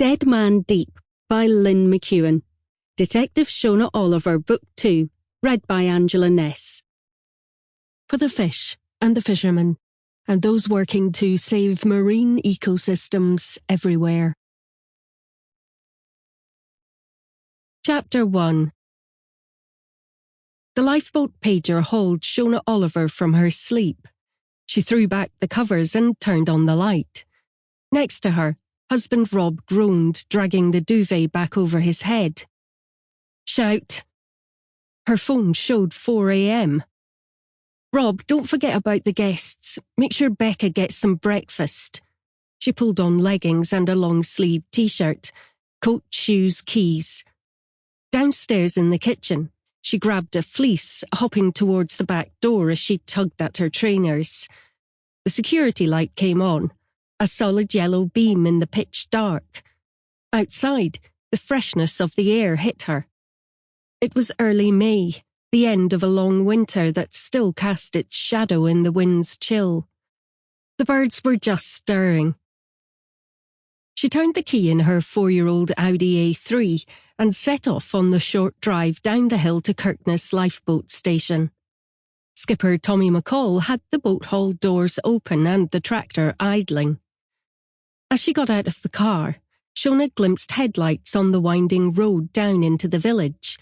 Dead Man Deep by Lynne Mcewan. Detective Shona Oliver, Book 2, read by Angela Ness. For the fish and the fishermen, and those working to save marine ecosystems everywhere. Chapter 1. The lifeboat pager hauled Shona Oliver from her sleep. She threw back the covers and turned on the light. Next to her, husband Rob groaned, dragging the duvet back over his head. Shout. Her phone showed 4 a.m. Rob, don't forget about the guests. Make sure Becca gets some breakfast. She pulled on leggings and a long-sleeved t-shirt. Coat, shoes, keys. Downstairs in the kitchen, she grabbed a fleece, hopping towards the back door as she tugged at her trainers. The security light came on, a solid yellow beam in the pitch dark. Outside, the freshness of the air hit her. It was early May, the end of a long winter that still cast its shadow in the wind's chill. The birds were just stirring. She turned the key in her 4-year-old Audi A3 and set off on the short drive down the hill to Kirkness Lifeboat Station. Skipper Tommy McCall had the boat hall doors open and the tractor idling. As she got out of the car, Shona glimpsed headlights on the winding road down into the village.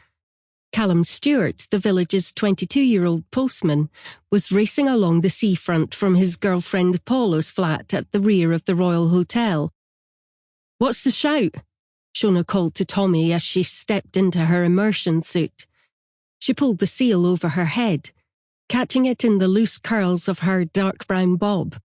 Callum Stewart, the village's 22-year-old postman, was racing along the seafront from his girlfriend Paula's flat at the rear of the Royal Hotel. "What's the shout?" Shona called to Tommy as she stepped into her immersion suit. She pulled the seal over her head, catching it in the loose curls of her dark brown bob.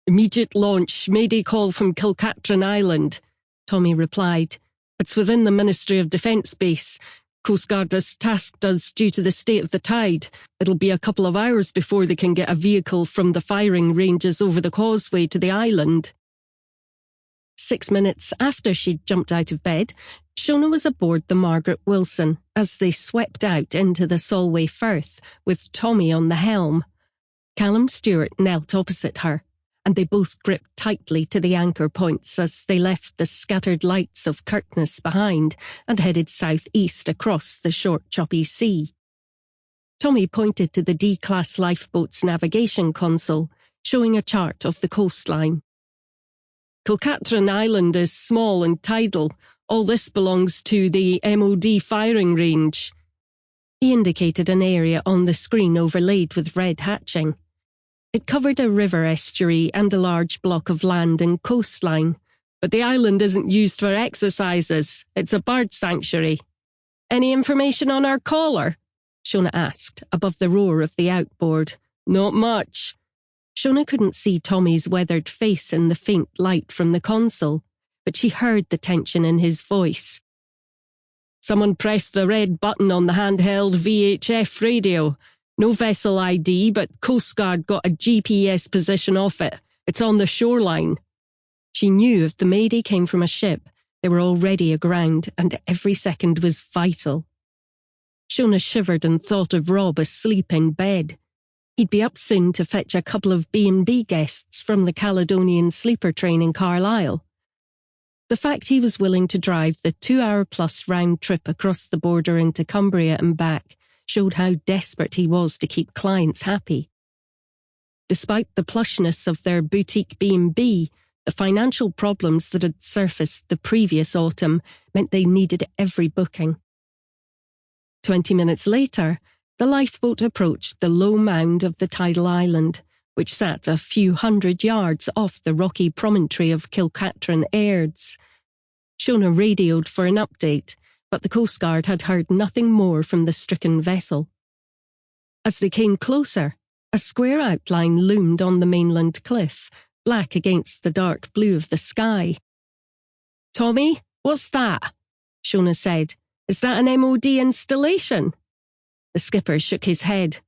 "Immediate launch, Mayday call from Kilcatrin Island," Tommy replied. "It's within the Ministry of Defence base. Coast Guard has tasked us due to the state of the tide. It'll be a couple of hours before they can get a vehicle from the firing ranges over the causeway to the island." 6 minutes after she'd jumped out of bed, Shona was aboard the Margaret Wilson as they swept out into the Solway Firth with Tommy on the helm. Callum Stewart knelt opposite her, and they both gripped tightly to the anchor points as they left the scattered lights of Kirkness behind and headed southeast across the short choppy sea. Tommy pointed to the D-class lifeboat's navigation console, showing a chart of the coastline. "Kilcatrin Island is small and tidal. All this belongs to the MOD firing range." He indicated an area on the screen overlaid with red hatching. It covered a river estuary and a large block of land and coastline. "But the island isn't used for exercises. It's a bird sanctuary." "Any information on our caller?" Shona asked, above the roar of the outboard. "Not much." Shona couldn't see Tommy's weathered face in the faint light from the console, but she heard the tension in his voice. "Someone pressed the red button on the handheld VHF radio. No vessel ID, but Coast Guard got a GPS position off it. It's on the shoreline." She knew if the Mayday came from a ship, they were already aground, and every second was vital. Shona shivered and thought of Rob asleep in bed. He'd be up soon to fetch a couple of B&B guests from the Caledonian sleeper train in Carlisle. The fact he was willing to drive the 2-hour-plus round trip across the border into Cumbria and back showed how desperate he was to keep clients happy. Despite the plushness of their boutique B&B, the financial problems that had surfaced the previous autumn meant they needed every booking. 20 minutes later, the lifeboat approached the low mound of the tidal island, which sat a few hundred yards off the rocky promontory of Kilcatrin Airds. Shona radioed for an update, but the Coast Guard had heard nothing more from the stricken vessel. As they came closer, a square outline loomed on the mainland cliff, black against the dark blue of the sky. "Tommy, what's that?" Shona said. "Is that an MOD installation?" The skipper shook his head.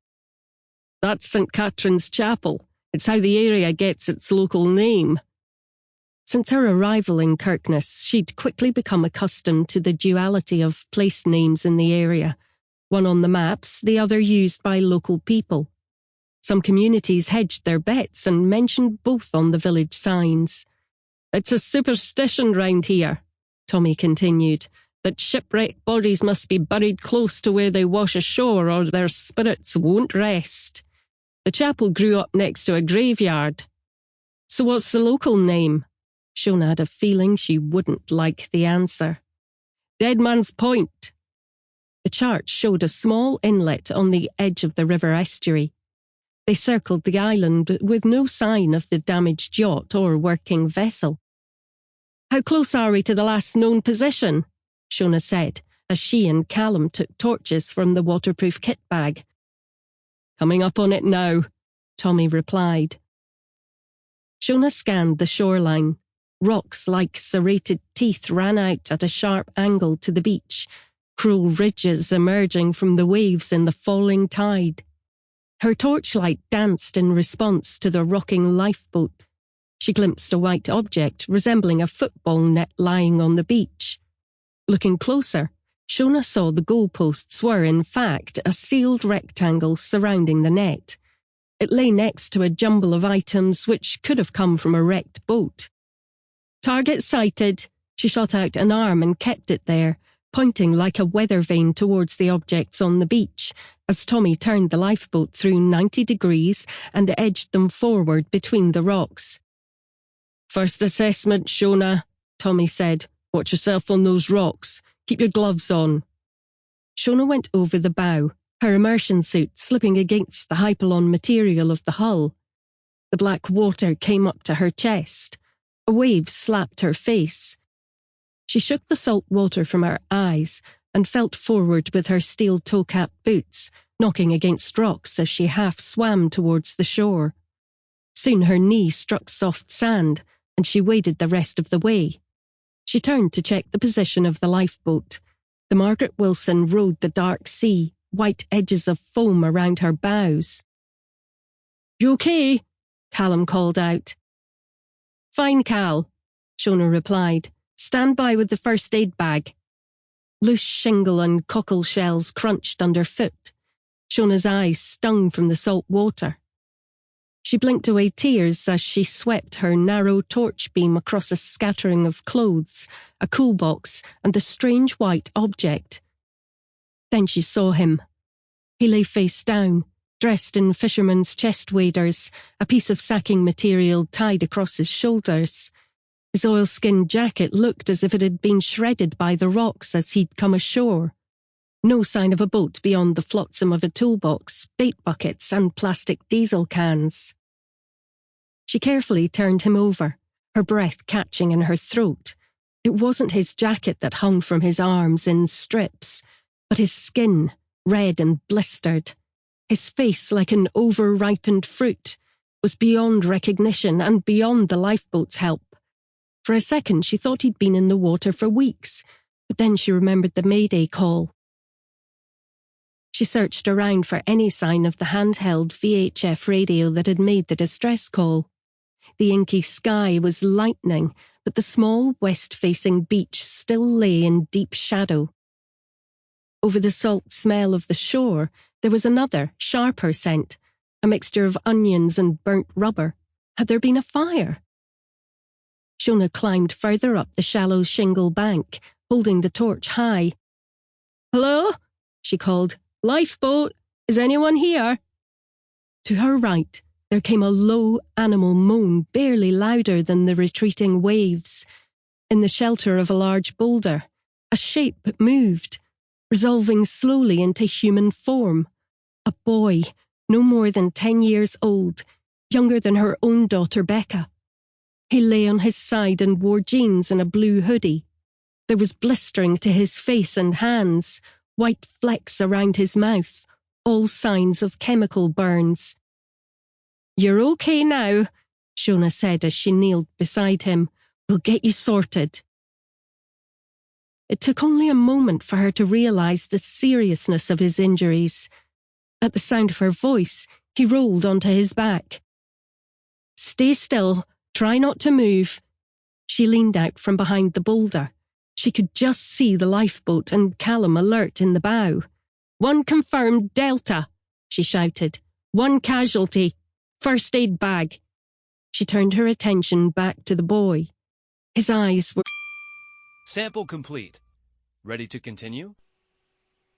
"That's St. Catherine's Chapel. It's how the area gets its local name." Since her arrival in Kirkness, she'd quickly become accustomed to the duality of place names in the area, one on the maps, the other used by local people. Some communities hedged their bets and mentioned both on the village signs. It's a superstition round here, Tommy continued, that shipwrecked bodies must be buried close to where they wash ashore or their spirits won't rest. The chapel grew up next to a graveyard. So what's the local name? Shona had a feeling she wouldn't like the answer. Dead Man's Point. The chart showed a small inlet on the edge of the river estuary. They circled the island with no sign of the damaged yacht or working vessel. How close are we to the last known position? Shona said, as she and Callum took torches from the waterproof kit bag. Coming up on it now, Tommy replied. Shona scanned the shoreline. Rocks like serrated teeth ran out at a sharp angle to the beach, cruel ridges emerging from the waves in the falling tide. Her torchlight danced in response to the rocking lifeboat. She glimpsed a white object resembling a football net lying on the beach. Looking closer, Shona saw the goalposts were, in fact, a sealed rectangle surrounding the net. It lay next to a jumble of items which could have come from a wrecked boat. Target sighted. She shot out an arm and kept it there, pointing like a weather vane towards the objects on the beach, as Tommy turned the lifeboat through 90 degrees and edged them forward between the rocks. First assessment, Shona, Tommy said. Watch yourself on those rocks. Keep your gloves on. Shona went over the bow, her immersion suit slipping against the hypalon material of the hull. The black water came up to her chest. A wave slapped her face. She shook the salt water from her eyes and felt forward with her steel toe-cap boots, knocking against rocks as she half swam towards the shore. Soon her knee struck soft sand, and she waded the rest of the way. She turned to check the position of the lifeboat. The Margaret Wilson rode the dark sea, white edges of foam around her bows. You okay? Callum called out. Fine, Cal, Shona replied. Stand by with the first aid bag. Loose shingle and cockle shells crunched underfoot. Shona's eyes stung from the salt water. She blinked away tears as she swept her narrow torch beam across a scattering of clothes, a cool box, and the strange white object. Then she saw him. He lay face down, dressed in fisherman's chest waders, a piece of sacking material tied across his shoulders. His oilskin jacket looked as if it had been shredded by the rocks as he'd come ashore. No sign of a boat beyond the flotsam of a toolbox, bait buckets, and plastic diesel cans. She carefully turned him over, her breath catching in her throat. It wasn't his jacket that hung from his arms in strips, but his skin, red and blistered. His face, like an over-ripened fruit, was beyond recognition and beyond the lifeboat's help. For a second, she thought he'd been in the water for weeks, but then she remembered the Mayday call. She searched around for any sign of the handheld VHF radio that had made the distress call. The inky sky was lightening, but the small west-facing beach still lay in deep shadow. Over the salt smell of the shore, there was another, sharper scent, a mixture of onions and burnt rubber. Had there been a fire? Shona climbed further up the shallow shingle bank, holding the torch high. Hello? She called. Lifeboat! Is anyone here? To her right, there came a low animal moan barely louder than the retreating waves. In the shelter of a large boulder, a shape moved, resolving slowly into human form. A boy, no more than 10 years old, younger than her own daughter Becca. He lay on his side and wore jeans and a blue hoodie. There was blistering to his face and hands, white flecks around his mouth, all signs of chemical burns. You're okay now, Shona said as she kneeled beside him. We'll get you sorted. It took only a moment for her to realise the seriousness of his injuries. At the sound of her voice, he rolled onto his back. Stay still. Try not to move. She leaned out from behind the boulder. She could just see the lifeboat and Callum alert in the bow. 1 confirmed Delta, she shouted. 1 casualty. First aid bag. She turned her attention back to the boy. His eyes were... Sample complete. Ready to continue?